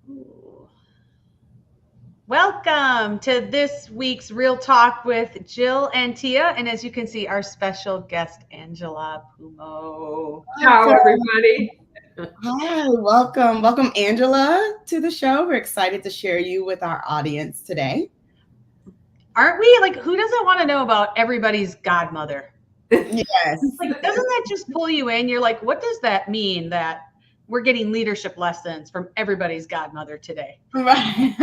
Ooh. Welcome to this week's Real Talk with Jill and Tia. And as you can see, our special guest, Angela Pumo. Ciao, Welcome. everybody. Hi, welcome. Welcome, Angela, to the show. We're excited to share you with our audience today. Aren't we? Like, who doesn't want to know about everybody's godmother? Yes. Like, doesn't that just pull you in? You're like, what does that mean that we're getting leadership lessons from everybody's godmother today? Right.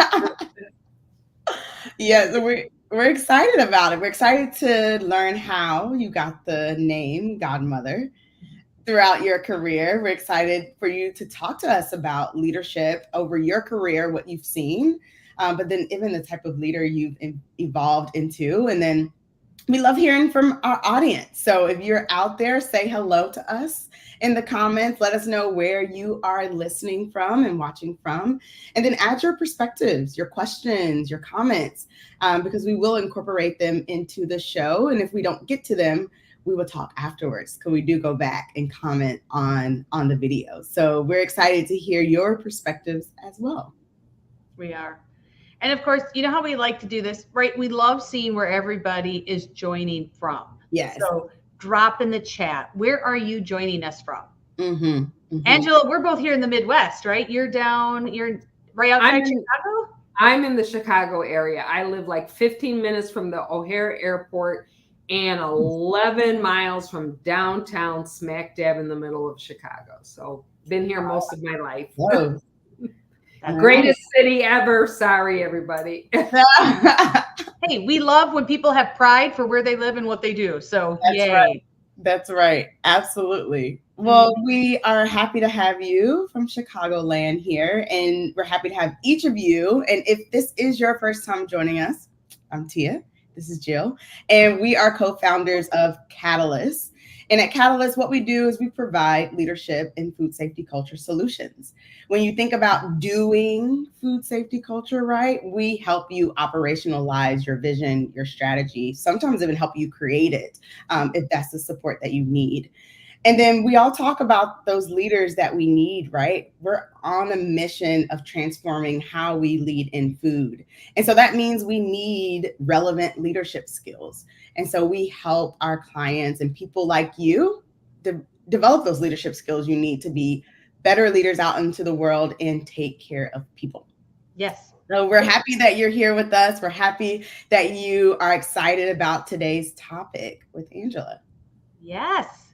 Yeah, so we're excited about it. We're excited to learn how you got the name Godmother throughout your career. We're excited for you to talk to us about leadership over your career, what you've seen, but then even the type of leader you've evolved into. And then we love hearing from our audience. So if you're out there, say hello to us in the comments. Let us know where you are listening from and watching from. And then add your perspectives, your questions, your comments, because we will incorporate them into the show. And if we don't get to them, we will talk afterwards because we do go back and comment on the video. So we're excited to hear your perspectives as well. We are. And of course, you know how we like to do this, right? We love seeing where everybody is joining from. Yes. So drop in the chat. Where are you joining us from? Mm-hmm. Mm-hmm. Angela, we're both here in the Midwest, right? You're right outside Chicago? I'm in the Chicago area. I live like 15 minutes from the O'Hare Airport and 11 miles from downtown, smack dab in the middle of Chicago. So been here most of my life. Whoa. Greatest city ever. Sorry, everybody. Hey, we love when people have pride for where they live and what they do. So That's yay. right. That's right. Absolutely. Well, we are happy to have you from Chicagoland here, and we're happy to have each of you. And if this is your first time joining us, I'm Tia. This is Jill, and we are co-founders of Catalyst. And at Catalyst, what we do is we provide leadership and food safety culture solutions. When you think about doing food safety culture right, we help you operationalize your vision, your strategy, sometimes even help you create it if that's the support that you need. And then we all talk about those leaders that we need, right? We're on a mission of transforming how we lead in food. And so that means we need relevant leadership skills. And so we help our clients and people like you develop those leadership skills you need to be better leaders out into the world and take care of people. Yes. So we're happy that you're here with us. We're happy that you are excited about today's topic with Angela. Yes.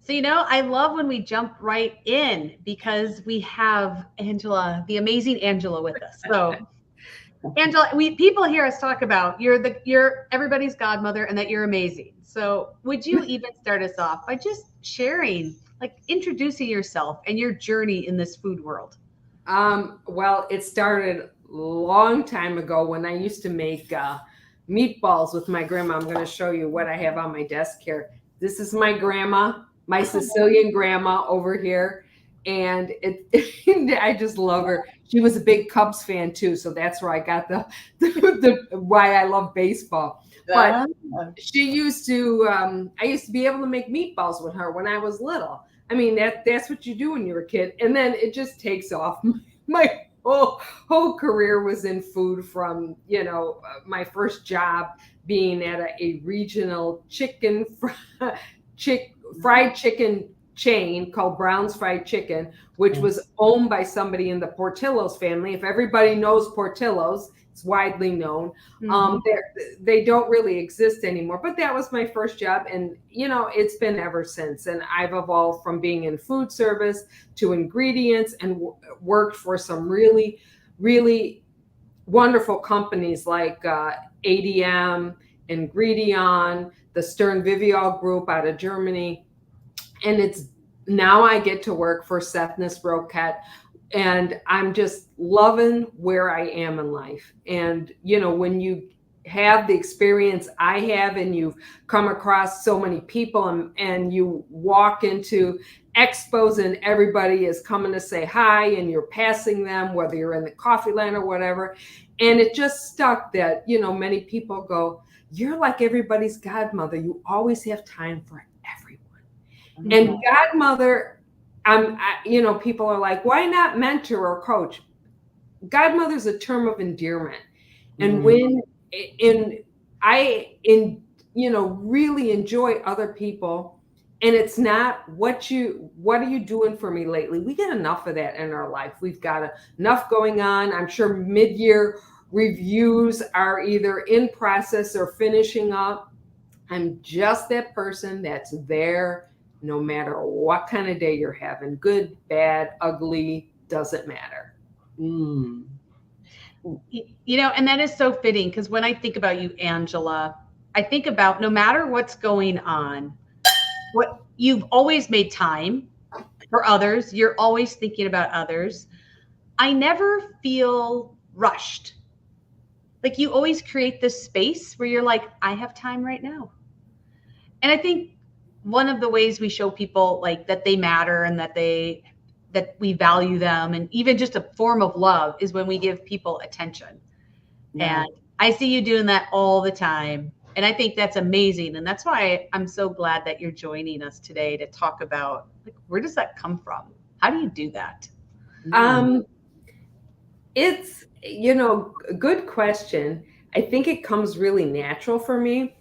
So, I love when we jump right in because we have Angela, the amazing Angela with us. So, Angela, people hear us talk about you're everybody's godmother and that you're amazing. So, would you even start us off by just sharing, like introducing yourself and your journey in this food world? Well, it started a long time ago when I used to make meatballs with my grandma. I'm going to show you what I have on my desk here. This is my grandma, my Sicilian grandma over here. And I just love her. She was a big Cubs fan too. So that's where I got the why I love baseball. But she used to, I used to be able to make meatballs with her when I was little. I mean, that's what you do when you're a kid. And then it just takes off. My whole career was in food from, my first job being at a regional fried chicken chain called Brown's Fried Chicken, which was owned by somebody in the Portillo's family. If everybody knows Portillo's, it's widely known. They don't really exist anymore, but that was my first job. And, it's been ever since. And I've evolved from being in food service to ingredients and worked for some really, really wonderful companies like ADM, Ingredion, the Stern Vivial Group out of Germany. And it's now I get to work for Sethnis Roquette, and I'm just loving where I am in life. And, when you have the experience I have and you've come across so many people and you walk into expos and everybody is coming to say hi and you're passing them, whether you're in the coffee line or whatever. And it just stuck that, many people go, you're like everybody's godmother. You always have time for everyone. Mm-hmm. And godmother, people are like, why not mentor or coach? godmother's a term of endearment. And when really enjoy other people, and it's not what are you doing for me lately? We get enough of that in our life. We've got enough going on. I'm sure mid-year reviews are either in process or finishing up. I'm just that person that's there no matter what kind of day you're having, good, bad, ugly, doesn't matter. You know, and that is so fitting, because when I think about you, Angela, I think about no matter what's going on, what you've always made time for others. You're always thinking about others. I never feel rushed. Like, you always create this space where you're like, I have time right now. And I think one of the ways we show people like that they matter and that we value them, and even just a form of love, is when we give people attention. Yeah. And I see you doing that all the time. And I think that's amazing. And that's why I'm so glad that you're joining us today to talk about, like, where does that come from? How do you do that? It's, a good question. I think it comes really natural for me.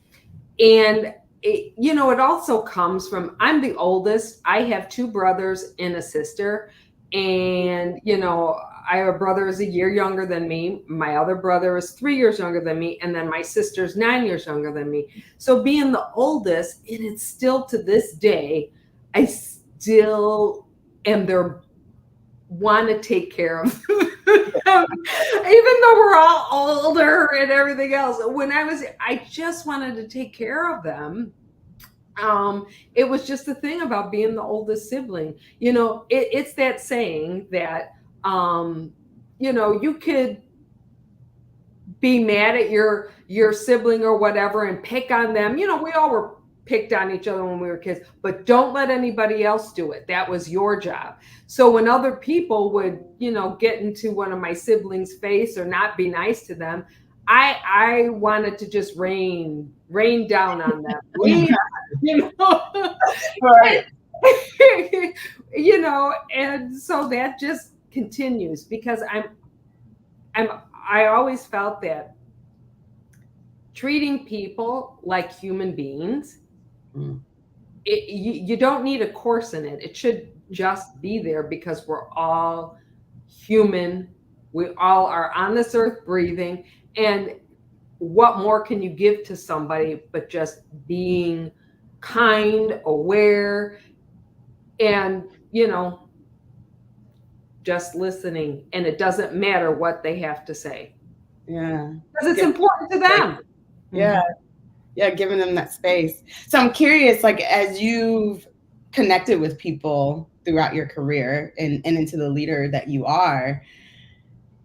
And it also comes from, I'm the oldest. I have 2 brothers and a sister. And, I have a brother who's a year younger than me. My other brother is 3 years younger than me. And then my sister's 9 years younger than me. So being the oldest, and it's still to this day, I still am there, want to take care of them. Even though we're all older and everything else. I just wanted to take care of them. It was just the thing about being the oldest sibling. It's that saying that, you could be mad at your sibling or whatever and pick on them. We all were picked on each other when we were kids, but don't let anybody else do it. That was your job. So when other people would, get into one of my siblings' face or not be nice to them, I wanted to just rain down on them. Right. And so that just continues, because I always felt that treating people like human beings, you don't need a course in it. It should just be there, because we're all human. We all are on this earth breathing. And what more can you give to somebody but just being kind, aware, and, just listening. And it doesn't matter what they have to say. Yeah. Because it's important to them. Yeah. Yeah, giving them that space. So I'm curious, like, as you've connected with people throughout your career and into the leader that you are,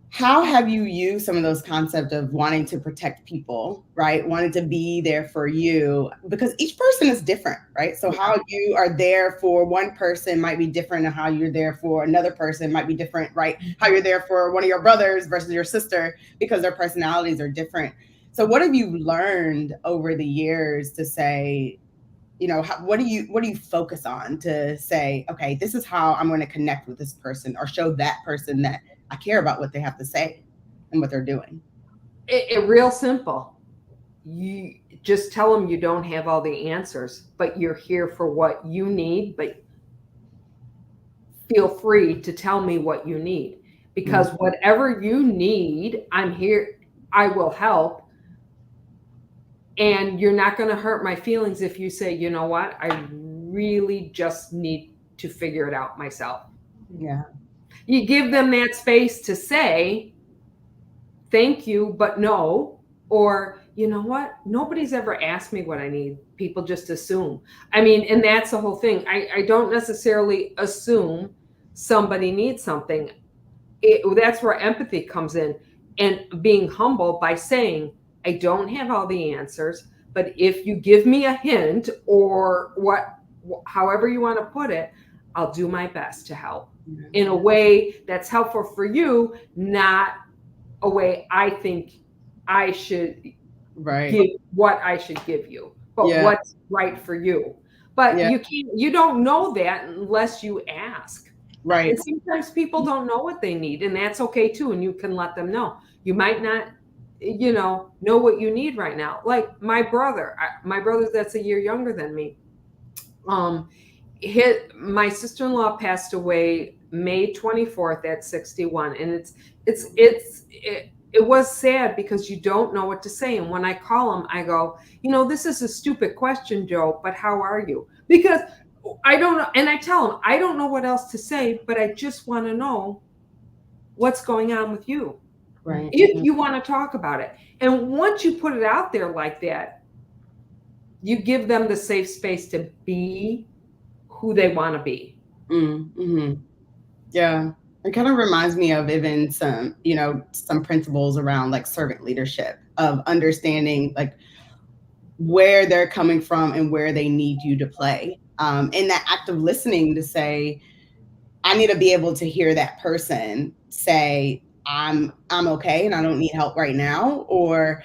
how have you used some of those concepts of wanting to protect people, right? Wanting to be there for you, because each person is different, right? So how you are there for one person might be different than how you're there for another person might be different, right? How you're there for one of your brothers versus your sister, because their personalities are different. So what have you learned over the years to say, what do you focus on to say, okay, this is how I'm going to connect with this person, or show that person that I care about what they have to say and what they're doing? It real simple. You just tell them you don't have all the answers, but you're here for what you need. But feel free to tell me what you need, because whatever you need, I'm here. I will help. And you're not going to hurt my feelings if you say, you know what, I really just need to figure it out myself. Yeah. You give them that space to say, thank you, but no. Or, you know what, nobody's ever asked me what I need. People just assume. I mean, and that's the whole thing. I don't necessarily assume somebody needs something. That's where empathy comes in, and being humble by saying, I don't have all the answers, but if you give me a hint, or however you want to put it, I'll do my best to help in a way that's helpful for you, not a way I think I should give what I should give you, but what's right for you. But you don't know that unless you ask. Right. And sometimes people don't know what they need, and that's okay too. And you can let them know. You might not, know what you need right now. Like my brother that's a year younger than me. My sister-in-law passed away May 24th at 61, and it was sad because you don't know what to say. And when I call him, I go, this is a stupid question, Joe, but how are you? Because I don't know. And I tell him, I don't know what else to say, but I just want to know what's going on with you. Right. If you want to talk about it. And once you put it out there like that, you give them the safe space to be who they want to be. Mm-hmm. Yeah. It kind of reminds me of even some principles around like servant leadership, of understanding like where they're coming from and where they need you to play. In that act of listening, to say, I need to be able to hear that person say, I'm okay and I don't need help right now, or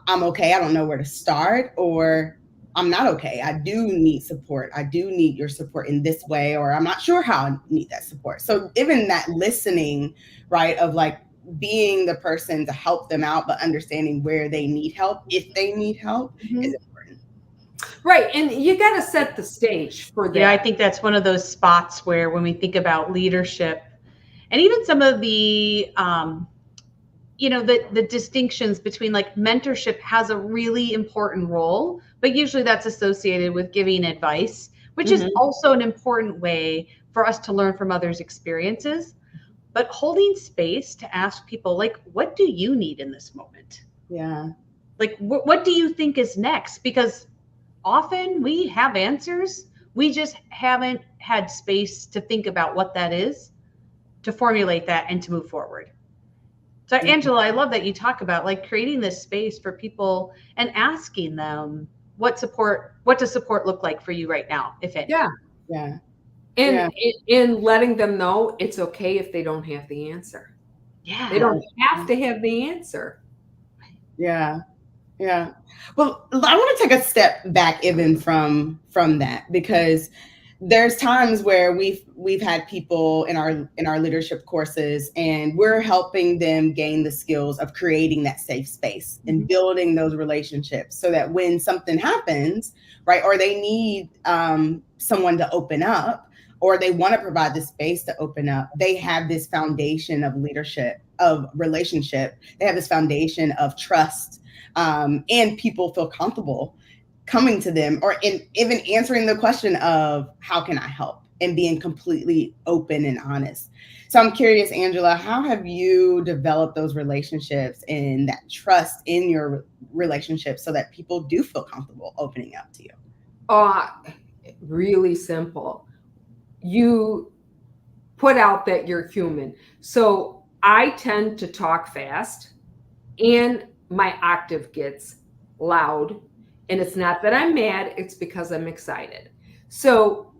I'm okay, I don't know where to start, or I'm not okay, I do need support, I do need your support in this way, or I'm not sure how I need that support. So even that listening, right, of like being the person to help them out, but understanding where they need help, if they need help, is important. Right. And you got to set the stage for that. Yeah, I think that's one of those spots where when we think about leadership and even some of the, the distinctions between like mentorship has a really important role, but usually that's associated with giving advice, which is also an important way for us to learn from others' experiences. But holding space to ask people, like, what do you need in this moment? Yeah. Like, what do you think is next? Because often we have answers. We just haven't had space to think about what that is, to formulate that, and to move forward. So, Angela, I love that you talk about like creating this space for people and asking them what does support look like for you right now, if any? Yeah. Yeah. And in letting them know it's okay if they don't have the answer. Yeah. They don't have to have the answer. Yeah. Yeah. Well, I want to take a step back even from that, because there's times where we've had people in our leadership courses, and we're helping them gain the skills of creating that safe space and building those relationships, so that when something happens, right, or they need someone to open up, or they want to provide the space to open up, they have this foundation of leadership, of relationship. They have this foundation of trust, and people feel comfortable coming to them, or even answering the question of how can I help, and being completely open and honest. So I'm curious, Angela, how have you developed those relationships and that trust in your relationships so that people do feel comfortable opening up to you? Really simple. You put out that you're human. So I tend to talk fast, and my octave gets loud. And it's not that I'm mad, it's because I'm excited. So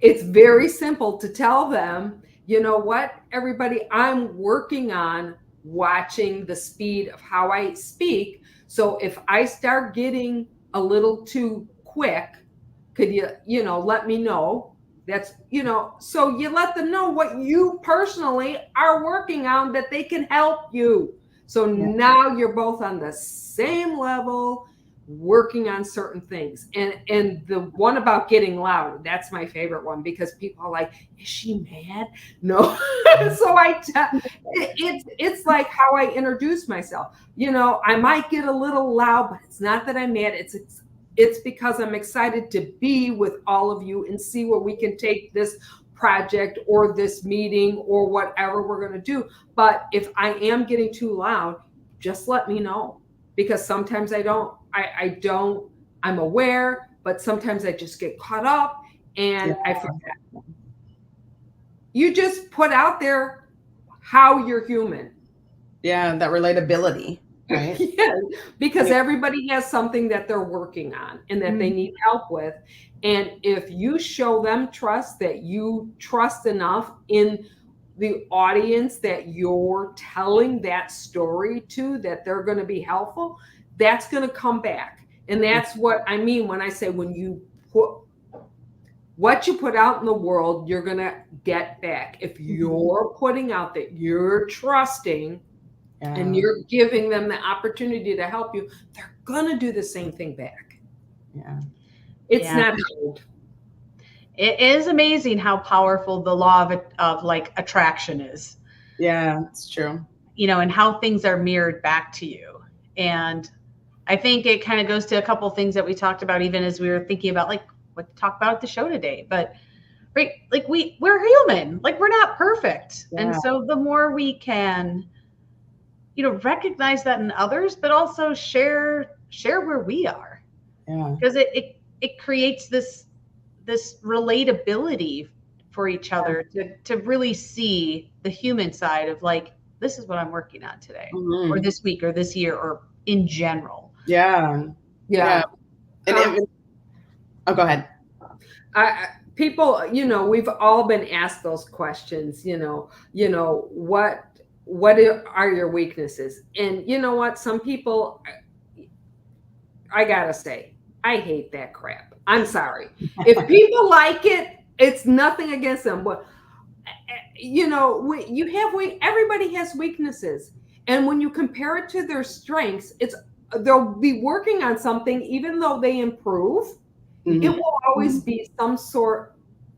it's very simple to tell them, you know what, everybody, I'm working on watching the speed of how I speak. So if I start getting a little too quick, could you, let me know? That's, so you let them know what you personally are working on, that they can help you. So now you're both on the same level, working on certain things. And the one about getting loud, that's my favorite one, because people are like, is she mad? No. So it's like how I introduce myself. I might get a little loud, but it's not that I'm mad. It's because I'm excited to be with all of you and see where we can take this project or this meeting or whatever we're going to do. But if I am getting too loud, just let me know, because sometimes I'm aware, but sometimes I just get caught up and I forget. You just put out there how you're human. Yeah, that relatability. Right? Yeah, because everybody has something that they're working on and that they need help with. And if you show them trust, that you trust enough in the audience that you're telling that story to, that they're going to be helpful, that's going to come back. And that's what I mean when I say, when you what you put out in the world, you're going to get back. If you're putting out that you're trusting and you're giving them the opportunity to help you, they're going to do the same thing back. Yeah. It's not hard. It is amazing how powerful the law of like attraction is. Yeah, it's true. You know, and how things are mirrored back to you. And I think it kind of goes to a couple of things that we talked about, even as we were thinking about like what to talk about at the show today. But right, like we're human, like we're not perfect. Yeah. And so the more we can, you know, recognize that in others, but also share where we are. Yeah. Because it creates this relatability for each other to really see the human side of like, this is what I'm working on today or this week or this year or in general. Yeah. And go ahead. People, you know, we've all been asked those questions, you know, what are your weaknesses? And you know what? Some people, I gotta say, I hate that crap. I'm sorry. If people like it, it's nothing against them. But you know, everybody has weaknesses, and when you compare it to their strengths, they'll be working on something. Even though they improve, it will always be some sort.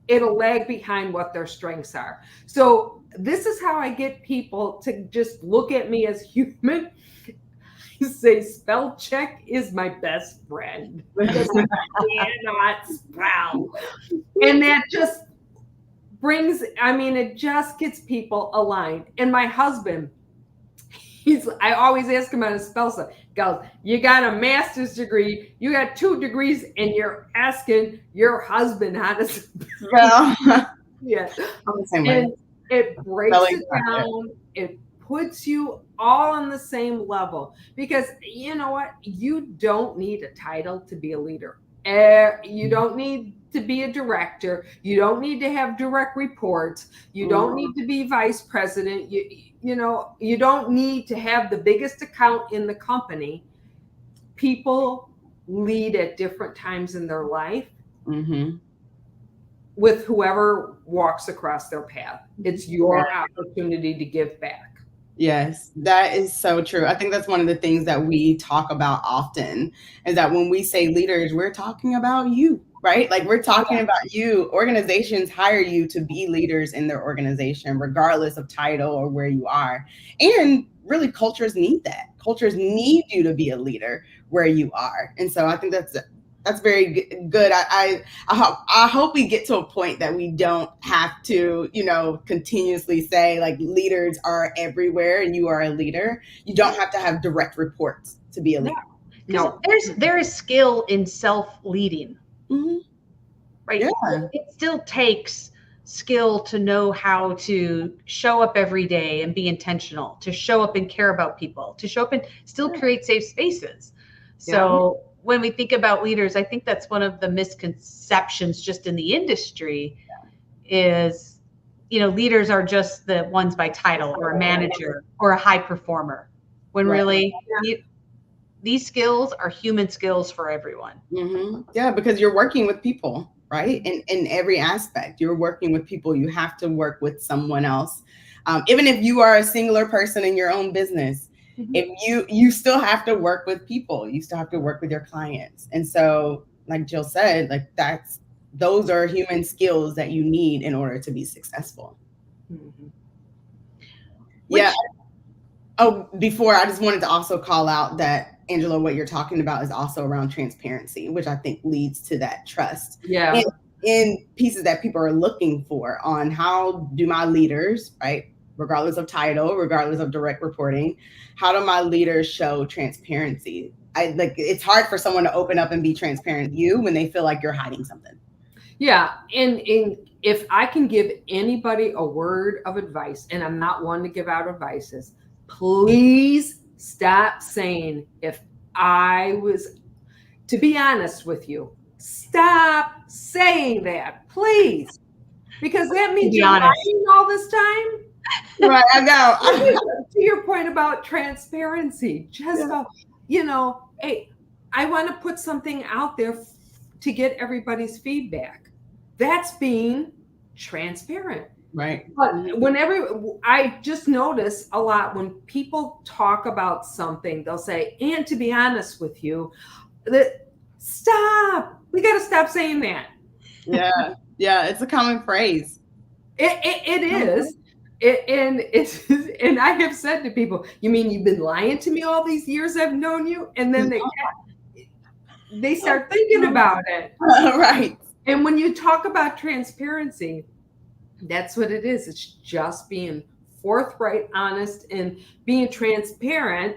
It'll lag behind what their strengths are. So this is how I get people to just look at me as human. Say spell check is my best friend because I cannot spell, and that just brings, it just gets people aligned. And my husband, I always ask him how to spell stuff. He goes, you got a master's degree, you got 2 degrees, and you're asking your husband how to spell. Yeah, I'm the same way. And it breaks it down. It puts you all on the same level, because you know what? You don't need a title to be a leader. You don't need to be a director. You don't need to have direct reports. You don't need to be vice president. You know, you don't need to have the biggest account in the company. People lead at different times in their life with whoever walks across their path. It's your opportunity to give back. Yes, that is so true. I think that's one of the things that we talk about often, is that when we say leaders, we're talking about you, right? Like we're talking about you. Organizations hire you to be leaders in their organization, regardless of title or where you are. And really, cultures need that. Cultures need you to be a leader where you are. And so I think that's very good. I hope we get to a point that we don't have to, you know, continuously say like leaders are everywhere and you are a leader. You don't have to have direct reports to be a leader. No. There is skill in self-leading, right? Yeah. It still takes skill to know how to show up every day and be intentional, to show up and care about people, to show up and still create safe spaces. So when we think about leaders, I think that's one of the misconceptions just in the industry is, you know, leaders are just the ones by title or a manager or a high performer, when really these skills are human skills for everyone. Yeah, because you're working with people, right? In every aspect, you're working with people. You have to work with someone else. Even if you are a singular person in your own business, if you still have to work with people, you still have to work with your clients. And so, like Jill said, like those are human skills that you need in order to be successful. Before, I just wanted to also call out that, Angela, what you're talking about is also around transparency, which I think leads to that trust. Yeah. In pieces that people are looking for on how do my leaders, right, regardless of title, regardless of direct reporting, how do my leaders show transparency? It's hard for someone to open up and be transparent with you when they feel like you're hiding something. Yeah. And if I can give anybody a word of advice, and I'm not one to give out advices, please stop saying, if I was, to be honest with you, stop saying that, please. Because that means you're lying all this time. Right, I know. To your point about transparency, just go, you know, hey, I want to put something out there to get everybody's feedback. That's being transparent. Right. But whenever I just notice a lot when people talk about something, they'll say, and to be honest with you, that stop, we got to stop saying that. Yeah. Yeah. It's a common phrase. It is. And I have said to people, you mean you've been lying to me all these years I've known you? And then they start thinking about it. Right. And when you talk about transparency, that's what it is. It's just being forthright, honest, and being transparent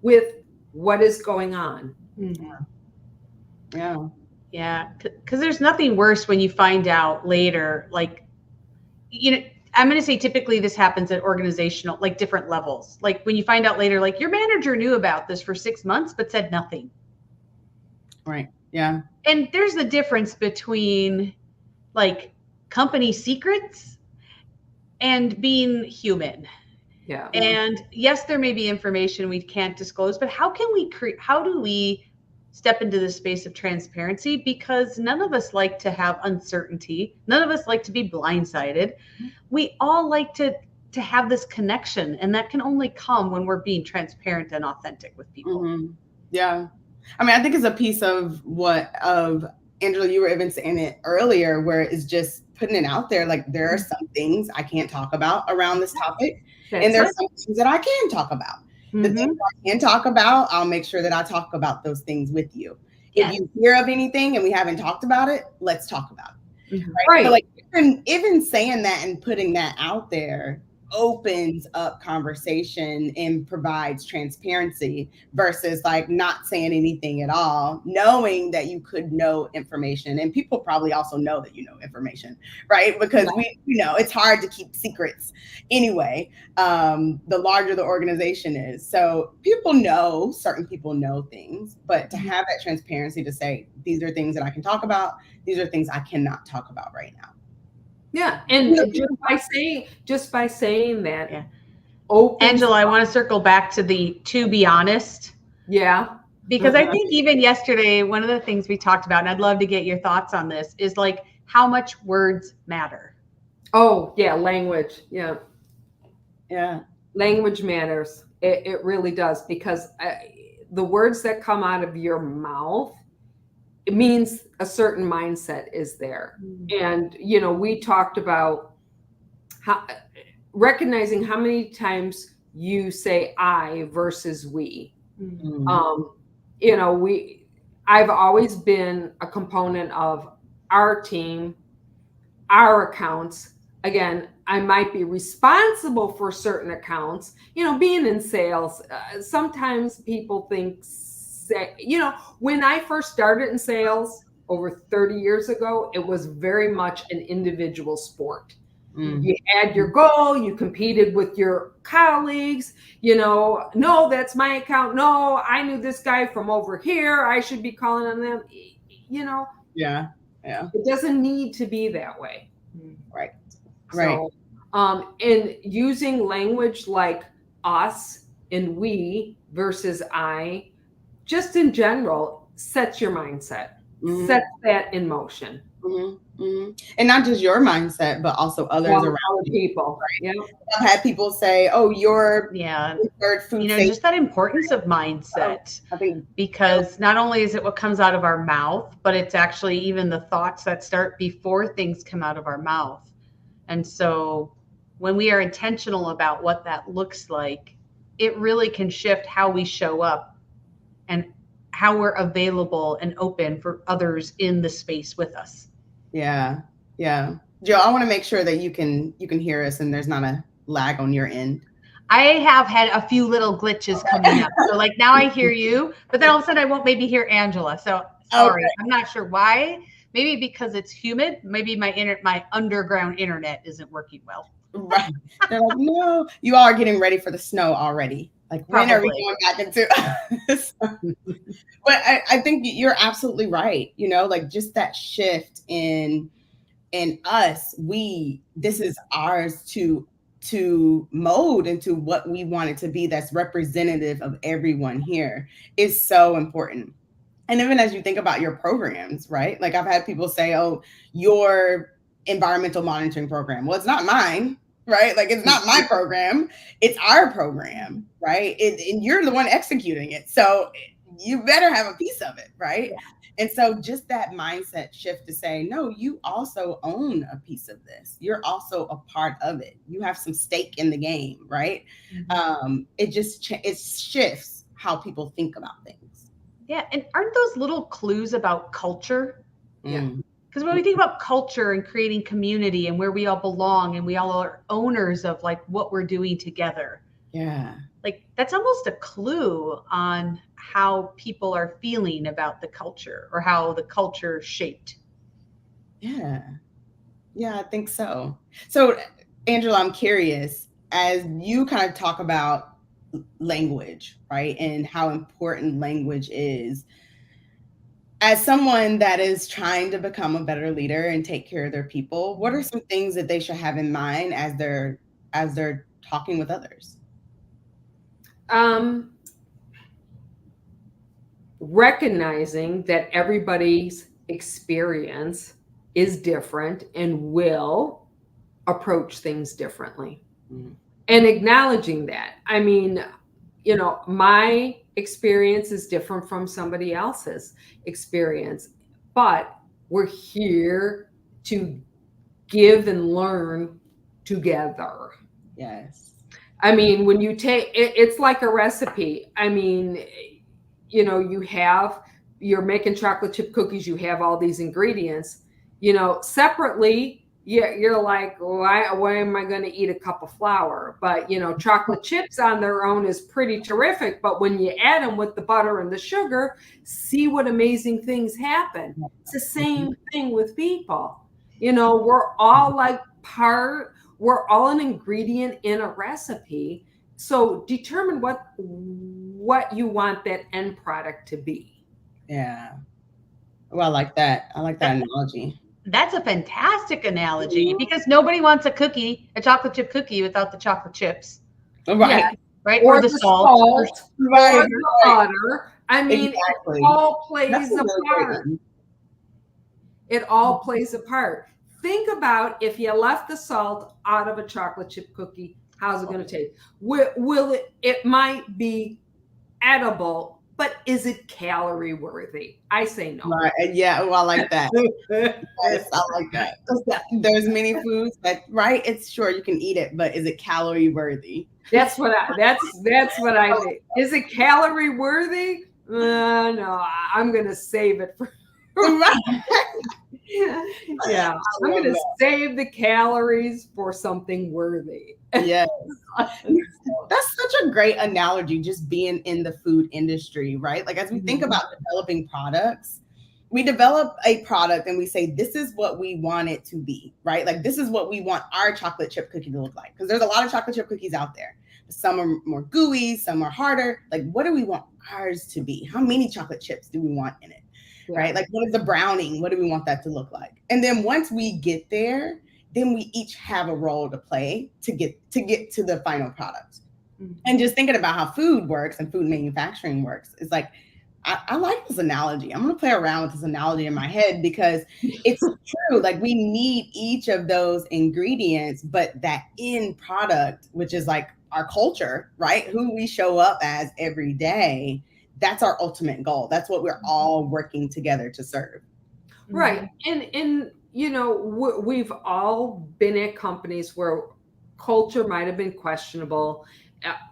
with what is going on. Yeah. Yeah. Because there's nothing worse when you find out later, like, I'm going to say typically this happens at organizational, like different levels. Like when you find out later, like your manager knew about this for 6 months, but said nothing. Right. Yeah. And there's the difference between like company secrets and being human. Yeah. And yes, there may be information we can't disclose, but how do we step into the space of transparency? Because none of us like to have uncertainty. None of us like to be blindsided. We all like to have this connection, and that can only come when we're being transparent and authentic with people. Mm-hmm. Yeah. I mean, I think it's a piece of Angela, you were even saying it earlier, where it's just putting it out there. Like there are some things I can't talk about around this topic. And there's some things that I can talk about. The things I can talk about, I'll make sure that I talk about those things with you. Yes. If you hear of anything and we haven't talked about it, let's talk about it. Right. So like even saying that and putting that out there opens up conversation and provides transparency versus like not saying anything at all, knowing that you could know information. And people probably also know that you know information, right? Because it's hard to keep secrets anyway, the larger the organization is. So certain people know things, but to have that transparency to say, these are things that I can talk about, these are things I cannot talk about right now. Yeah, and just by saying that, Angela, I want to circle back to to be honest. Yeah. Because I think even yesterday, one of the things we talked about, and I'd love to get your thoughts on this, is like how much words matter. Oh, yeah, language. Yeah. Yeah. Language matters. It really does, because the words that come out of your mouth, it means a certain mindset is there. And, we talked about recognizing how many times you say I versus we. I've always been a component of our team, our accounts. Again, I might be responsible for certain accounts, being in sales. Sometimes people think, when I first started in sales over 30 years ago, it was very much an individual sport. You had your goal, you competed with your colleagues, no, that's my account. No, I knew this guy from over here. I should be calling on them, Yeah. It doesn't need to be that way. Right. So, and using language like us and we versus I, just in general, sets your mindset, sets that in motion. And not just your mindset, but also others around people. Right? Yeah. I've had people say, "Oh, you're food just that importance of mindset." I think because not only is it what comes out of our mouth, but it's actually even the thoughts that start before things come out of our mouth. And so when we are intentional about what that looks like, it really can shift how we show up and how we're available and open for others in the space with us. Yeah. Joe, I want to make sure that you can hear us and there's not a lag on your end. I have had a few little glitches coming up. So like now I hear you, but then all of a sudden I won't maybe hear Angela. So sorry, I'm not sure why. Maybe because it's humid. Maybe my underground internet isn't working well. Right. They're like, no, you all are getting ready for the snow already. Like, when are we going back into? But I think you're absolutely right. Like just that shift in us, this is ours to mold into what we want it to be. That's representative of everyone here is so important. And even as you think about your programs, right? Like I've had people say, oh, your environmental monitoring program. Well, it's not mine, right? Like it's not my program. It's our program, right? And you're the one executing it. So you better have a piece of it, right? Yeah. And so just that mindset shift to say, no, you also own a piece of this. You're also a part of it. You have some stake in the game, right? It just it shifts how people think about things. Yeah. And aren't those little clues about culture? Yeah. Because when we think about culture and creating community and where we all belong and we all are owners of like what we're doing together. Yeah. Like that's almost a clue on how people are feeling about the culture or how the culture shaped. Yeah. Yeah, I think so. So, Angela, I'm curious, as you kind of talk about language, right, and how important language is, as someone that is trying to become a better leader and take care of their people, what are some things that they should have in mind as they're talking with others? Recognizing that everybody's experience is different and will approach things differently. And acknowledging that. I mean, you know, my experience is different from somebody else's experience, but we're here to give and learn together. Yes. I mean, when you take it's like a recipe. I mean, you know, you're making chocolate chip cookies, you have all these ingredients, you know, separately, you're like, why am I going to eat a cup of flour? But, you know, chocolate chips on their own is pretty terrific. But when you add them with the butter and the sugar, see what amazing things happen. It's the same thing with people. You know, we're all we're all an ingredient in a recipe. So determine what you want that end product to be. Yeah. Well, I like that. I like that analogy. That's a fantastic analogy because nobody wants a chocolate chip cookie without the chocolate chips. Right. Yeah. Right. Or the the salt. Right. or the butter. I mean, Exactly. it all plays That's a a really great part. one. It all plays a part. Think about if you left the salt out of a chocolate chip cookie, how's it going to taste? Will it might be edible, but is it calorie worthy? I say no. Right. Yeah. Well, I like that. Yes, I like that. There's many foods that, right? It's sure you can eat it, but is it calorie worthy? That's what I think. Is it calorie worthy? No, I'm gonna save it for. Yeah, I'm gonna save the calories for something worthy. Yes. That's such a great analogy, just being in the food industry, right? Like as we think about developing products, we develop a product and we say, this is what we want it to be, right? Like this is what we want our chocolate chip cookie to look like. Because there's a lot of chocolate chip cookies out there. Some are more gooey, some are harder. Like, what do we want ours to be? How many chocolate chips do we want in it? Yeah. Right? Like, what is the browning? What do we want that to look like? And then once we get there, then we each have a role to play to get to the final product. And just thinking about how food works and food manufacturing works, it's like, I like this analogy. I'm going to play around with this analogy in my head because it's true. Like we need each of those ingredients, but that end product, which is like our culture, right? Who we show up as every day. That's our ultimate goal. That's what we're all working together to serve. Right. And you know, we've all been at companies where culture might have been questionable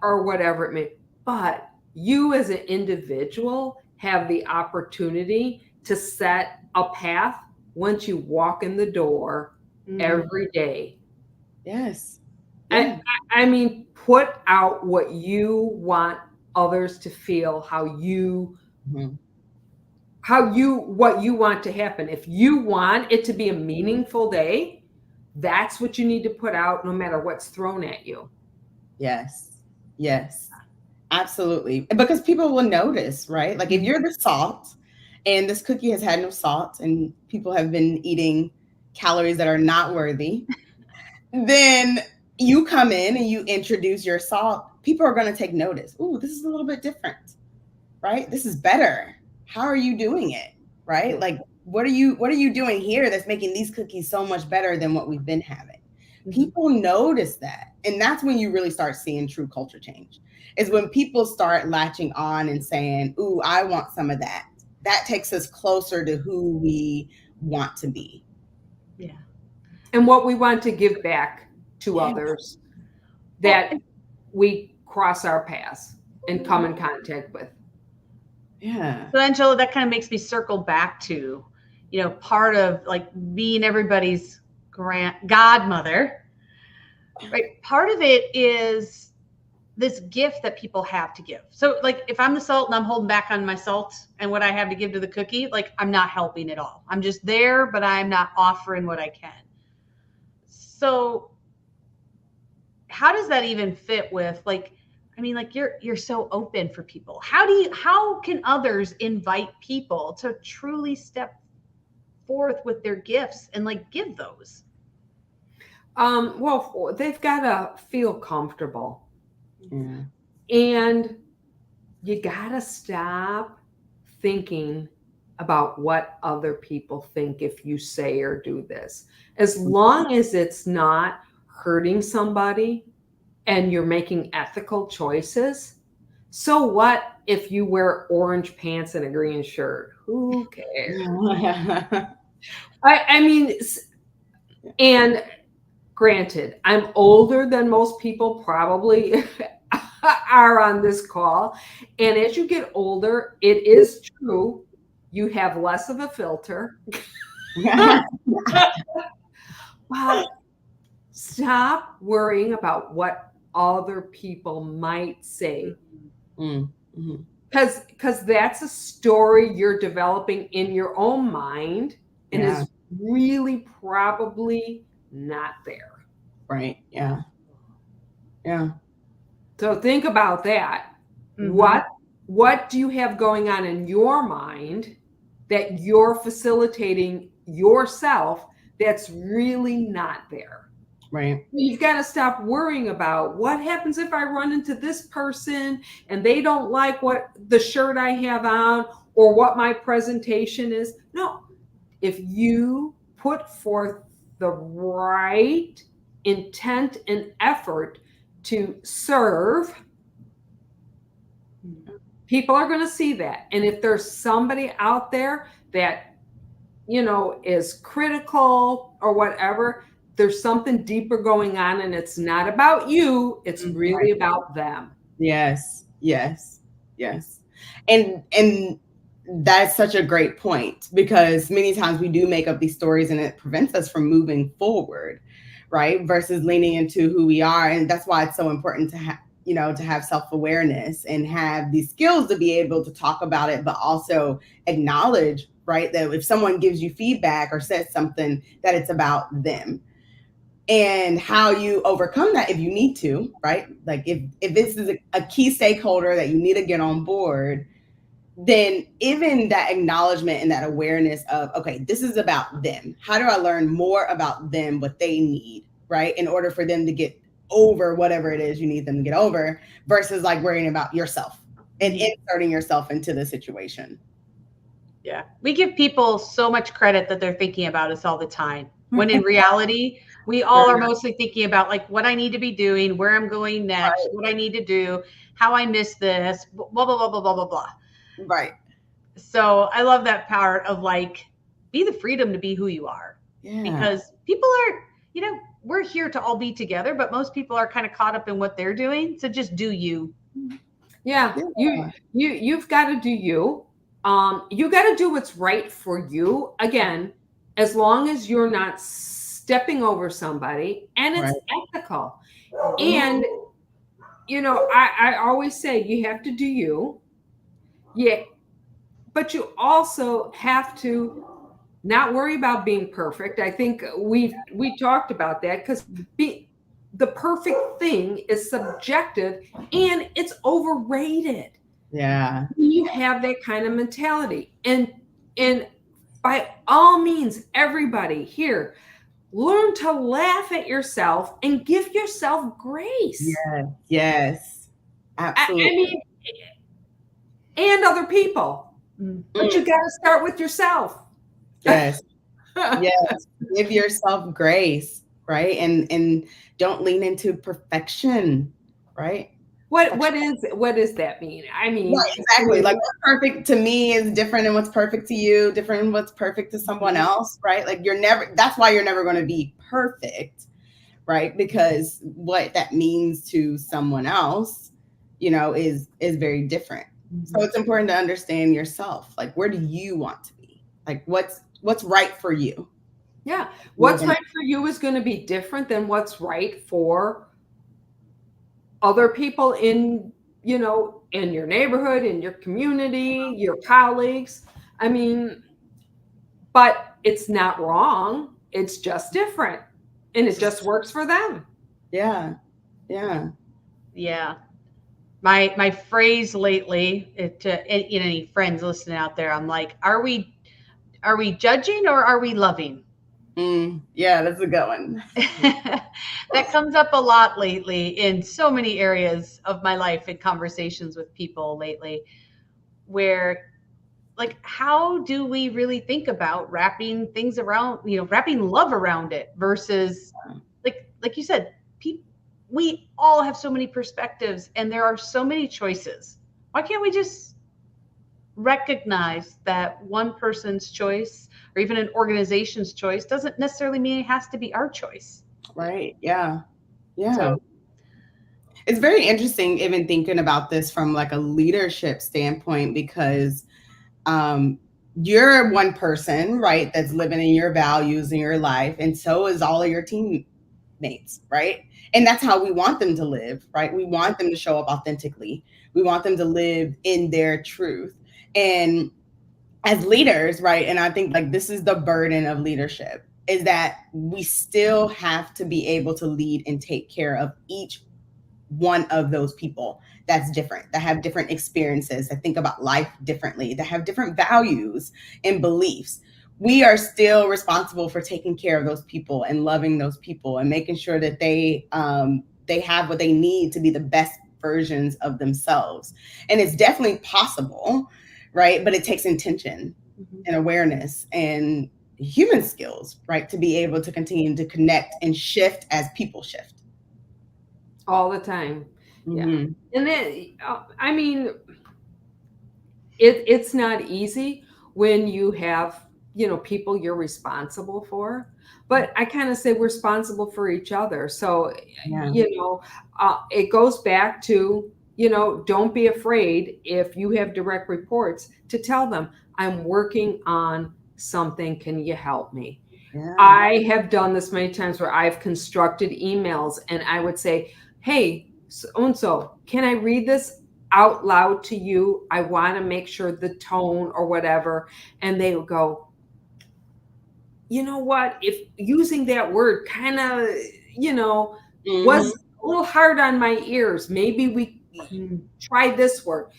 or whatever it may be, but you as an individual have the opportunity to set a path once you walk in the door every day. Yes. Yeah. I mean, put out what you want others to feel, what you want to happen. If you want it to be a meaningful day, that's what you need to put out no matter what's thrown at you. Yes. Yes. Absolutely. Because people will notice, right? Like if you're the salt and this cookie has had no salt and people have been eating calories that are not worthy, then you come in and you introduce your salt, people are going to take notice. Ooh, this is a little bit different, right? This is better. how are you doing it? Right? Like, what are you doing here that's making these cookies so much better than what we've been having? People notice that. And that's when you really start seeing true culture change, is when people start latching on and saying, ooh, I want some of that. That takes us closer to who we want to be. Yeah. And what we want to give back to others that we cross our paths and come in contact with. Yeah. So Angela, that kind of makes me circle back to, part of like being everybody's godmother, right? Part of it is this gift that people have to give. So like if I'm the salt and I'm holding back on my salt and what I have to give to the cookie, like I'm not helping at all. I'm just there, but I'm not offering what I can. So how does that even fit with like, I mean, like you're so open for people. How can others invite people to truly step forth with their gifts and like give those? Well, they've got to feel comfortable. Yeah. And you got to stop thinking about what other people think if you say or do this. As long as it's not hurting somebody and you're making ethical choices, so what if you wear orange pants and a green shirt? Who cares? I mean, and granted, I'm older than most people probably are on this call. And as you get older, it is true, you have less of a filter. But stop worrying about what other people might say. Because that's a story you're developing in your own mind and is really probably not there. Right. Yeah. Yeah. So think about that. What do you have going on in your mind that you're facilitating yourself that's really not there? Right. You've got to stop worrying about what happens if I run into this person and they don't like what the shirt I have on or what my presentation is. No, if you put forth the right intent and effort to serve, people are going to see that. And if there's somebody out there that, is critical or whatever, there's something deeper going on, and it's not about you. It's really about them. Yes. And that's such a great point, because many times we do make up these stories and it prevents us from moving forward, right? Versus leaning into who we are. And that's why it's so important to have, to have self-awareness and have these skills to be able to talk about it, but also acknowledge, right, that if someone gives you feedback or says something, that it's about them. And how you overcome that if you need to, right? Like if this is a key stakeholder that you need to get on board, then even that acknowledgement and that awareness of, okay, this is about them. How do I learn more about them, what they need, right? In order for them to get over whatever it is you need them to get over, versus like worrying about yourself and inserting yourself into the situation. Yeah. We give people so much credit that they're thinking about us all the time, when in reality, we all are mostly thinking about like what I need to be doing, where I'm going next, what I need to do, how I missed this, blah, blah, blah, blah, blah, blah, blah. Right. So I love that part of like, be the freedom to be who you are. Yeah. Because people are, we're here to all be together, but most people are kind of caught up in what they're doing. So just do you. Yeah. You've got to do you. You got to do what's right for you. Again, as long as you're not stepping over somebody and it's ethical. And, I always say you have to do you. Yeah. But you also have to not worry about being perfect. I think we talked about that, because the perfect thing is subjective and it's overrated. Yeah. You have that kind of mentality. And by all means, everybody here, learn to laugh at yourself and give yourself grace. Yes. Absolutely. I mean, and other people. But you got to start with yourself. Yes. Yes. Give yourself grace, right? And don't lean into perfection, right? What does that mean? I mean, Right, exactly. Like what's perfect to me is different than what's perfect to you, different than what's perfect to someone else, right? Like that's why you're never going to be perfect, right? Because what that means to someone else, is very different. So it's important to understand yourself. Like, where do you want to be? Like, what's right for you? Yeah. What's right for you is going to be different than what's right for other people in your neighborhood, in your community, your colleagues. I mean, but it's not wrong. It's just different. And it just works for them. Yeah. Yeah. Yeah. My phrase lately to any friends listening out there, I'm like, are we judging or are we loving? Yeah, that's a good one. That comes up a lot lately in so many areas of my life and conversations with people lately, where like, how do we really think about wrapping things around, wrapping love around it versus like you said, we all have so many perspectives and there are so many choices. Why can't we just recognize that one person's choice or even an organization's choice doesn't necessarily mean it has to be our choice? Right. Yeah. Yeah. So it's very interesting even thinking about this from like a leadership standpoint, because you're one person, right, that's living in your values in your life, and so is all of your teammates, right? And that's how we want them to live, right? We want them to show up authentically. We want them to live in their truth. And as leaders, right, and I think like this is the burden of leadership, is that we still have to be able to lead and take care of each one of those people that's different, that have different experiences, that think about life differently, that have different values and beliefs. We are still responsible for taking care of those people and loving those people and making sure that they have what they need to be the best versions of themselves. And it's definitely possible, right? But it takes intention and awareness and human skills, right, to be able to continue to connect and shift as people shift. All the time. Yeah. Mm-hmm. And then, I mean, it's not easy when you have, people you're responsible for. But I kind of say we're responsible for each other. So, Yeah. It goes back to, don't be afraid if you have direct reports to tell them, I'm working on something. Can you help me? Yeah. I have done this many times where I've constructed emails and I would say, hey, so-and-so, can I read this out loud to you? I want to make sure the tone or whatever. And they would go, you know what? If using that word kind of, was a little hard on my ears, maybe we try this word.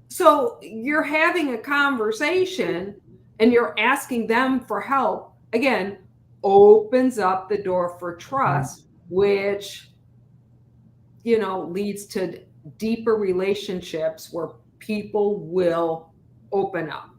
So you're having a conversation and you're asking them for help. Again, opens up the door for trust, which, leads to deeper relationships where people will open up.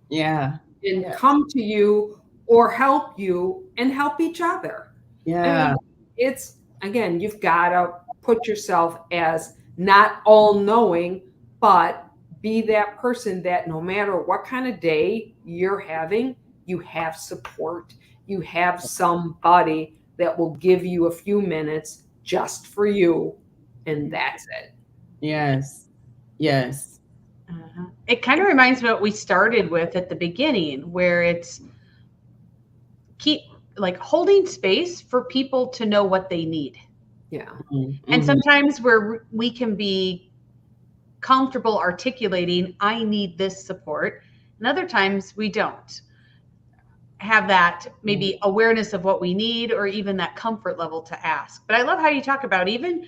Yeah. And come to you or help you and help each other. Yeah. I mean, it's, again, you've got to put yourself as not all knowing, but be that person that no matter what kind of day you're having, you have support. You have somebody that will give you a few minutes just for you. And that's it. Yes. Yes. it kind of reminds me of what we started with at the beginning, where it's keep like holding space for people to know what they need. Yeah. Mm-hmm. And sometimes we can be comfortable articulating, I need this support. And other times we don't have that maybe awareness of what we need or even that comfort level to ask. But I love how you talk about even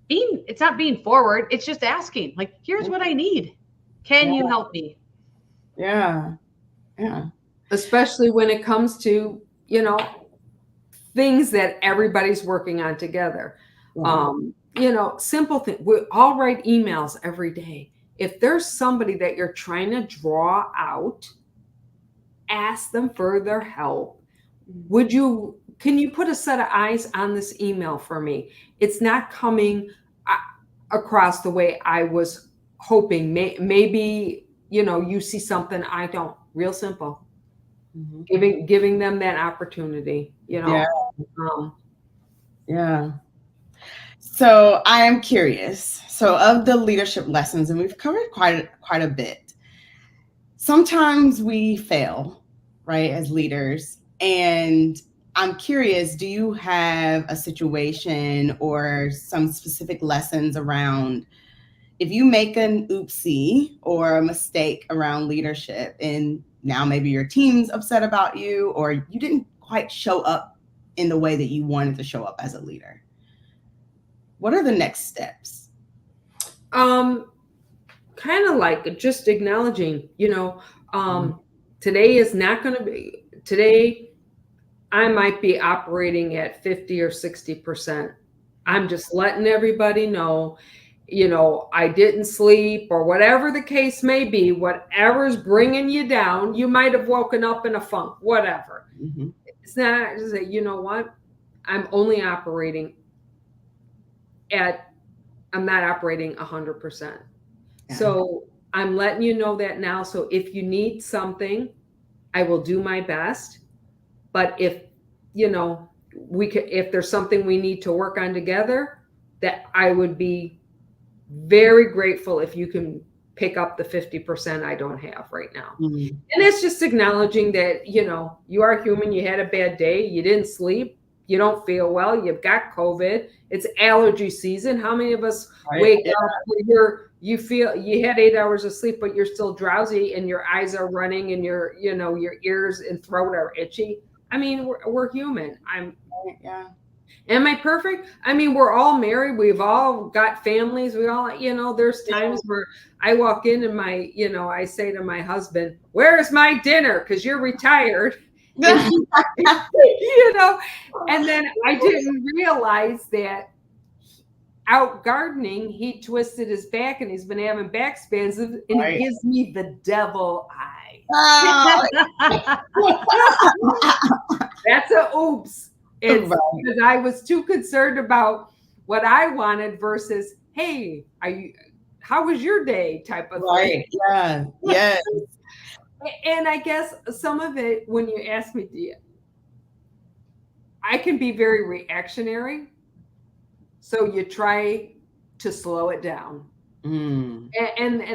it's not being forward, it's just asking, like, here's what I need. Can you help me? Yeah. Yeah. Especially when it comes to, things that everybody's working on together. Simple thing. We all write emails every day. if there's somebody that you're trying to draw out, ask them for their help. Can you put a set of eyes on this email for me? It's not coming across the way I was hoping. Maybe, you see something I don't. Real simple. Giving them that opportunity, Yeah. Um, Yeah. So I am curious. So of the leadership lessons, and we've covered quite a bit. Sometimes we fail, right, as leaders. And I'm curious, do you have a situation or some specific lessons around if you make an oopsie or a mistake around leadership and now maybe your team's upset about you or you didn't quite show up in the way that you wanted to show up as a leader? What are the next steps? Kind of like just acknowledging, today is not going to be, today I might be operating at 50 or 60%. I'm just letting everybody know, I didn't sleep or whatever the case may be, whatever's bringing you down, you might have woken up in a funk, whatever. It's not just say, you know what? I'm only operating I'm not operating 100%. Yeah. So I'm letting you know that now. So if you need something, I will do my best. But if, if there's something we need to work on together, that I would be very grateful if you can pick up the 50% I don't have right now. And it's just acknowledging that, you are human. You had a bad day. You didn't sleep. You don't feel well. You've got COVID. It's allergy season. How many of us wake up where you feel you had 8 hours of sleep, but you're still drowsy and your eyes are running and your ears and throat are itchy? I mean, we're human. Am I perfect? I mean, we're all married. We've all got families. We all, there's times where I walk in and I say to my husband, "Where's my dinner?" Because you're retired. And, and then I didn't realize that out gardening, he twisted his back and he's been having back spasms and he gives me the devil eye. That's a oops. It's because I was too concerned about what I wanted versus, hey, how was your day type of thing. Yeah. Yes. And I guess some of it, when you ask me, I can be very reactionary. So you try to slow it down. And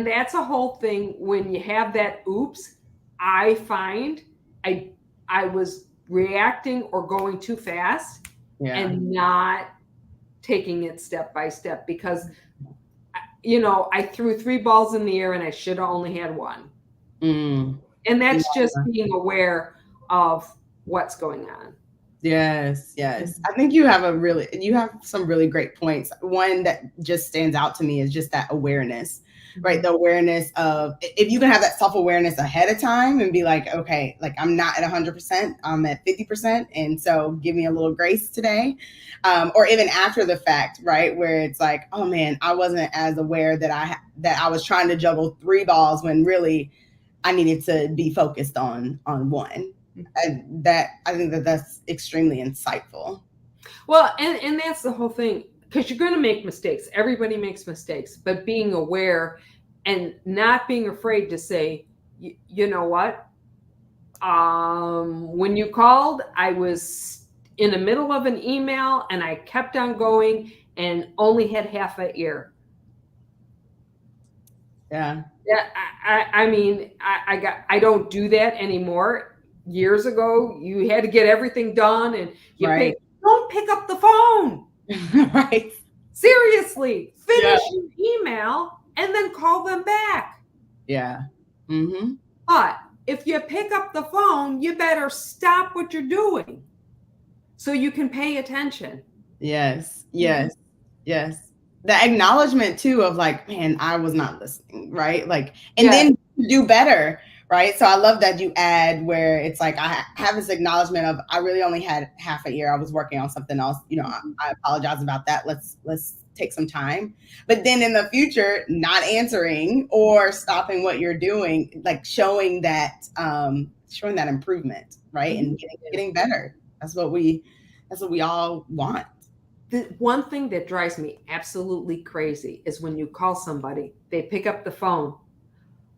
that's a whole thing. When you have that oops, I find I was reacting or going too fast and not taking it step by step because, I threw 3 balls in the air and I should have only had 1. And that's just being aware of what's going on. Yes. I think you have some really great points. One that just stands out to me is just that awareness, right? The awareness of, if you can have that self-awareness ahead of time and be like, okay, like I'm not at 100%, I'm at 50%. And so give me a little grace today. Or even after the fact, right? Where it's like, oh man, I wasn't as aware that I was trying to juggle 3 balls when really I needed to be focused on 1. I think that's extremely insightful. Well, and that's the whole thing, because you're going to make mistakes. Everybody makes mistakes, but being aware and not being afraid to say, you know what? When you called, I was in the middle of an email and I kept on going and only had half an ear. Yeah. Yeah. I mean, I don't do that anymore. Years ago, you had to get everything done and don't pick up the phone. Right. Seriously, finish your email and then call them back. Yeah. But if you pick up the phone, you better stop what you're doing so you can pay attention. Yes. The acknowledgement too of like, man, I was not listening, right? Like, and then do better. Right. So I love that you add where it's like, I have this acknowledgement of, I really only had half an ear. I was working on something else. I apologize about that. Let's take some time. But then in the future, not answering or stopping what you're doing, like showing that improvement, right? And getting better. That's what we all want. The one thing that drives me absolutely crazy is when you call somebody, they pick up the phone.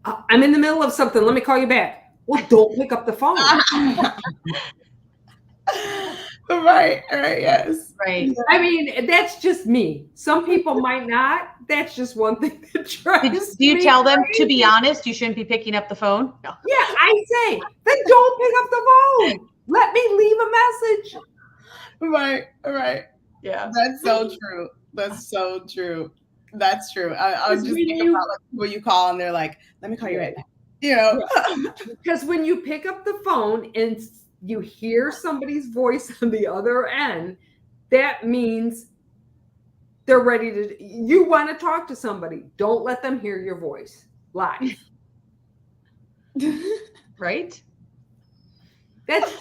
I'm in the middle of something. Let me call you back. Well, don't pick up the phone. Right, yes. Right. I mean, that's just me. Some people might not. That's just one thing that drives Do you me tell them, crazy. to be honest, you shouldn't be picking up the phone? No. Yeah, I say, then don't pick up the phone. Let me leave a message. Right. Yeah. That's so true. That's so true. That's true. I just think you- about like people you call and they're like, let me call you right back. You know? Because when you pick up the phone and you hear somebody's voice on the other end, that means they're ready to, you want to talk to somebody. Don't let them hear your voice live. Right? That's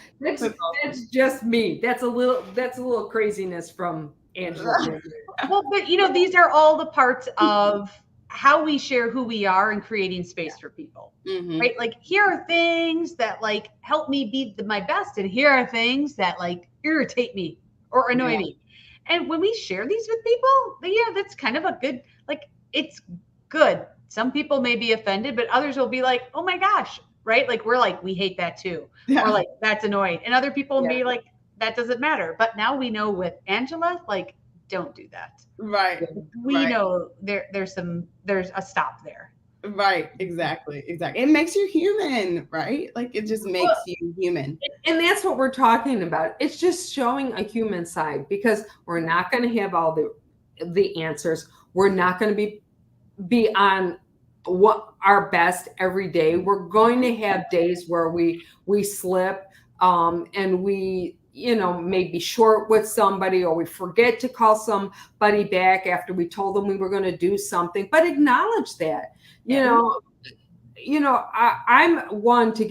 just me. That's a little craziness from Angela. Well, but these are all the parts of how we share who we are and creating space for people. Mhm. Right? Like, here are things that like help me be my best, and here are things that like irritate me or annoy me. And when we share these with people, that's kind of a good, like, it's good. Some people may be offended, but others will be like, oh my gosh, right? Like, we're like, we hate that too. Or like, that's annoying. And other people may be like, that doesn't matter. But now we know with Angela, like, don't do that. Right. We know there's a stop there. Right. Exactly. It makes you human, right? Like, it just makes you human. And that's what we're talking about. It's just showing a human side, because we're not going to have all the answers. We're not going to be on what our best every day. We're going to have days where we slip, and we may be short with somebody, or we forget to call somebody back after we told them we were going to do something. But acknowledge that. I'm one to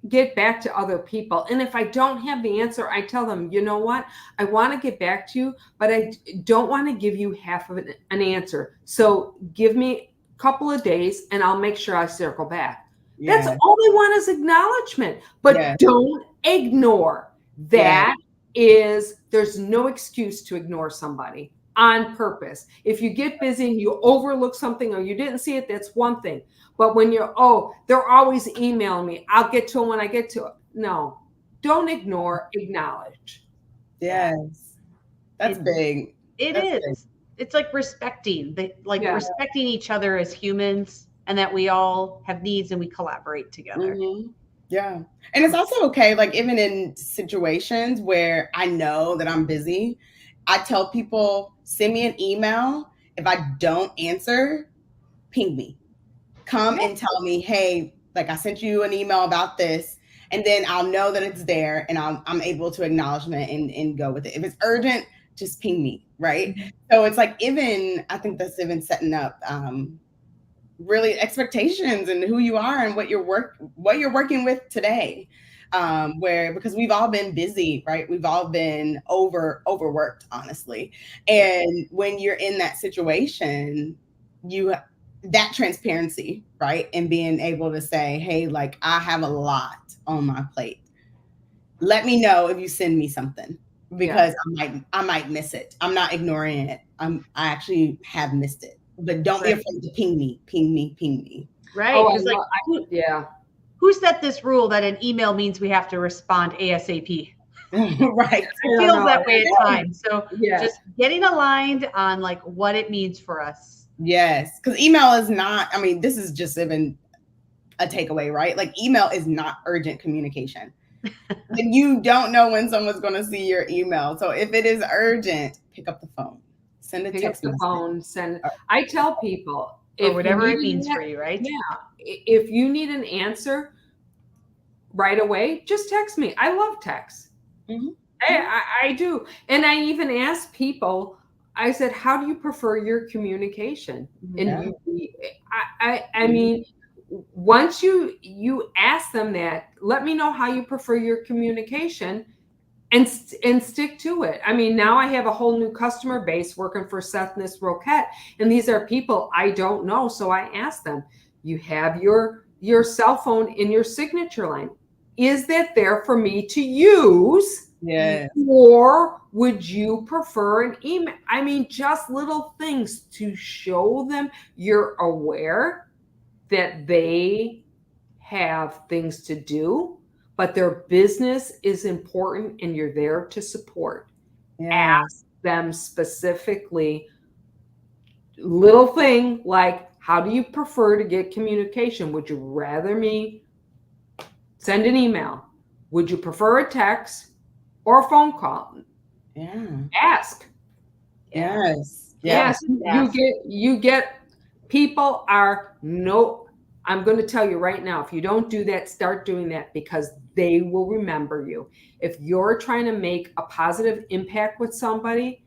get back to other people. And if I don't have the answer, I tell them, you know what? I want to get back to you, but I don't want to give you half of an answer. So give me a couple of days and I'll make sure I circle back. Yeah. That's all they want is acknowledgement, but don't ignore. That is, there's no excuse to ignore somebody on purpose. If you get busy and you overlook something or you didn't see it, that's one thing. But when they're always emailing me, I'll get to it when I get to it. No, don't ignore, acknowledge. Yes. That's big. It is. Big. It's like respecting respecting each other as humans, and that we all have needs and we collaborate together. Mm-hmm. Yeah. And it's also okay, like, even in situations where I know that I'm busy, I tell people, send me an email. If I don't answer, ping me. Come and tell me, hey, like, I sent you an email about this, and then I'll know that it's there, and I'm able to acknowledge it and go with it. If it's urgent, just ping me, right? Mm-hmm. So it's like, I think that's even setting up really expectations and who you are and what you're working with today. Because we've all been busy, right? We've all been overworked, honestly. And when you're in that situation, that transparency, right? And being able to say, hey, like, I have a lot on my plate. Let me know if you send me something, because I might miss it. I'm not ignoring it. I actually have missed it. But don't be afraid to ping me. Right. Who set this rule that an email means we have to respond ASAP? Right. It feels that way at times. So just getting aligned on like what it means for us. Yes. Because email is not, this is just even a takeaway, right? Like, email is not urgent communication. And you don't know when someone's going to see your email. So if it is urgent, pick up the phone. Send a text message. I tell people, or whatever it means for you, right? Yeah. If you need an answer right away, just text me. I love text. Mm-hmm. I do. And I even ask people, I said, how do you prefer your communication? And I mean, once you ask them that, let me know how you prefer your communication, and stick to it. I mean, now I have a whole new customer base working for Seth Nis Roquette, and these are people I don't know. So I ask them, you have your cell phone in your signature line. Is that there for me to use? Yes. Or would you prefer an email? I mean, just little things to show them you're aware that they have things to do, but their business is important and you're there to support. Yes. Ask them specifically, little thing like, how do you prefer to get communication? Would you rather me send an email? Would you prefer a text or a phone call? Yeah. Ask. Yes. Yes. You get people are no, I'm going to tell you right now, if you don't do that, start doing that, because they will remember you. If you're trying to make a positive impact with somebody,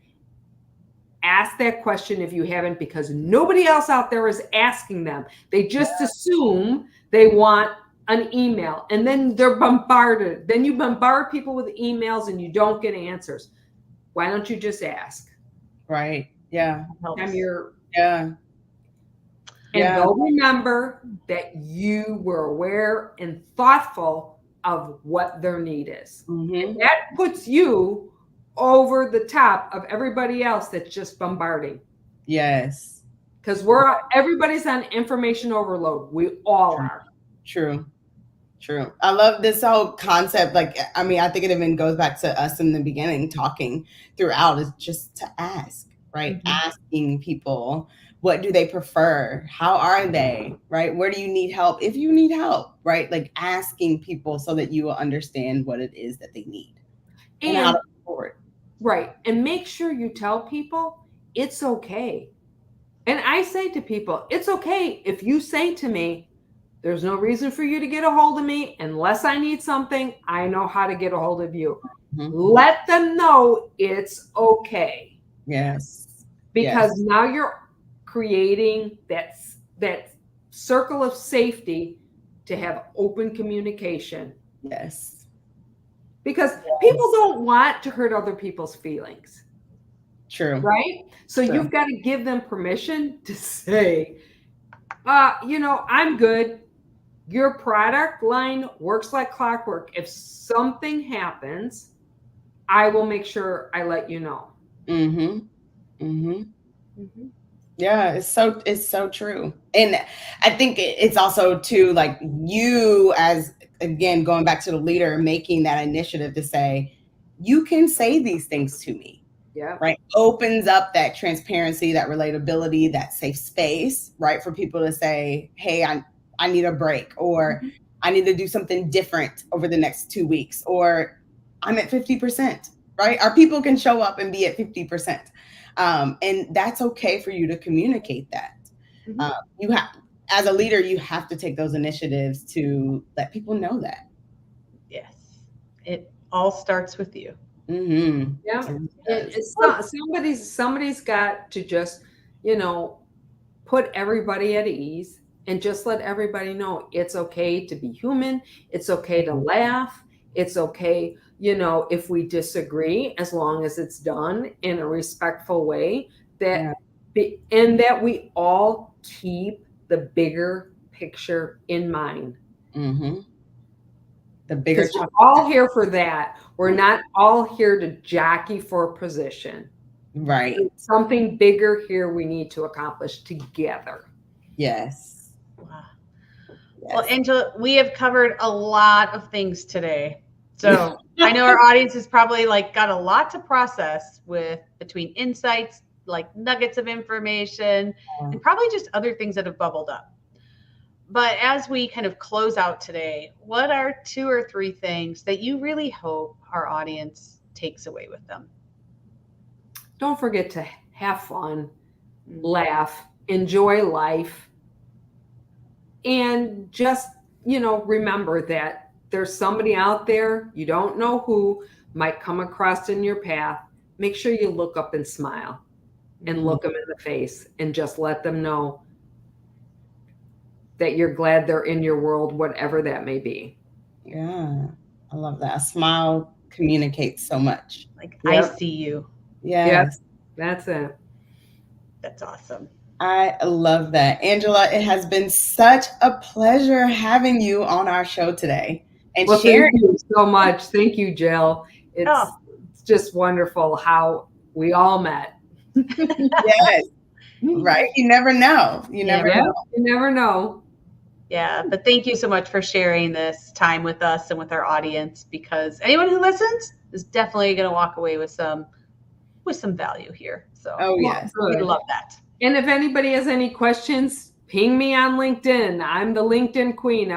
ask that question if you haven't, because nobody else out there is asking them. They just assume they want an email, and then they're bombarded. Then you bombard people with emails and you don't get answers. Why don't you just ask? Right. Yeah. And they'll remember that you were aware and thoughtful of what their need is. And that puts you over the top of everybody else that's just bombarding. Yes. Because everybody's on information overload. We all are. True. I love this whole concept. Like, I mean, I think it even goes back to us in the beginning, talking throughout, is just to ask, right? Asking people, what do they prefer? How are they, right? Where do you need help? If you need help, right? Like asking people so that you will understand what it is that they need and how to move forward. Right. And make sure you tell people it's okay. And I say to people, it's okay if you say to me, there's no reason for you to get a hold of me unless I need something. I know how to get a hold of you. Let them know it's okay. Yes. Because now you're creating that circle of safety to have open communication. Yes. Because people don't want to hurt other people's feelings. True. Right? So you've got to give them permission to say, I'm good. Your product line works like clockwork. If something happens, I will make sure I let you know. Yeah, it's so true. And I think it's also too, like, you, as, again, going back to the leader, making that initiative to say, you can say these things to me. Yeah. Right. Opens up that transparency, that relatability, that safe space, right? For people to say, hey, I need a break, or I need to do something different over the next 2 weeks, or I'm at 50%, right? Our people can show up and be at 50%. And that's okay for you to communicate that. You have, as a leader, you have to take those initiatives to let people know that. Yes. It all starts with you. Yeah. Somebody's got to just, put everybody at ease and just let everybody know it's okay to be human. It's okay to laugh. It's okay, if we disagree, as long as it's done in a respectful way, and that we all keep the bigger picture in mind. The bigger, we're all here for that. We're not all here to jockey for a position. Right. There's something bigger here we need to accomplish together. Yes. Wow. Yes. Well, Angela, we have covered a lot of things today. So I know our audience has probably got a lot to process with, between insights, like nuggets of information, and probably just other things that have bubbled up. But as we kind of close out today, what are 2 or 3 things that you really hope our audience takes away with them? Don't forget to have fun, laugh, enjoy life, and just, remember that there's somebody out there, you don't know who, might come across in your path. Make sure you look up and smile and look them in the face and just let them know that you're glad they're in your world, whatever that may be. Yeah, I love that. A smile communicates so much. Like, Yep. I see you. Yes. That's it. That's awesome. I love that. Angela, it has been such a pleasure having you on our show today and sharing. Thank you so much. Thank you, Jill. It's just wonderful how we all met. Yes. Right. You never know. You never know. You never know. Yeah, but thank you so much for sharing this time with us and with our audience, because anyone who listens is definitely going to walk away with some value here. So yes, we'd love that. And if anybody has any questions, ping me on LinkedIn. I'm the LinkedIn queen.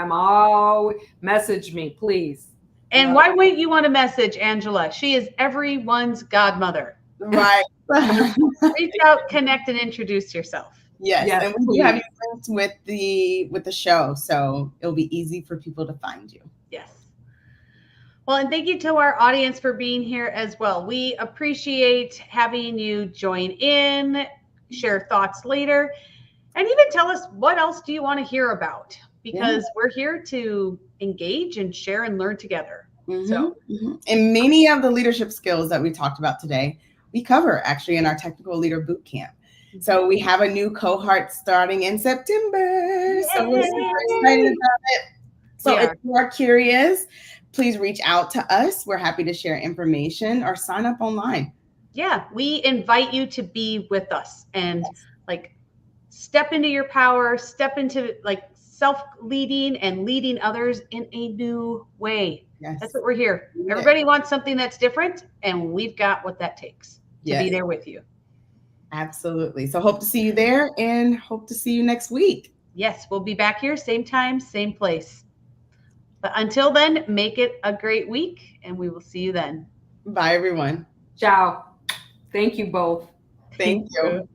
Message me, please. And why wouldn't you want to message Angela? She is everyone's godmother. Right. Reach out, connect, and introduce yourself. Yes, and we do have you linked with the show, so it'll be easy for people to find you. Yes. Well, and thank you to our audience for being here as well. We appreciate having you join in, share thoughts later, and even tell us what else do you want to hear about, because we're here to engage and share and learn together. So, and many of the leadership skills that we talked about today, we cover actually in our Technical Leader Bootcamp. So we have a new cohort starting in September. So we're super excited about it. So if you are curious, please reach out to us. We're happy to share information or sign up online. Yeah, we invite you to be with us and like step into your power, step into like self-leading and leading others in a new way. Yes. That's what we're here. Everybody wants something that's different, and we've got what that takes to be there with you. Absolutely. So hope to see you there and hope to see you next week. Yes, we'll be back here, same time, same place. But until then, make it a great week, and we will see you then. Bye, everyone. Ciao. Thank you both. Thank you.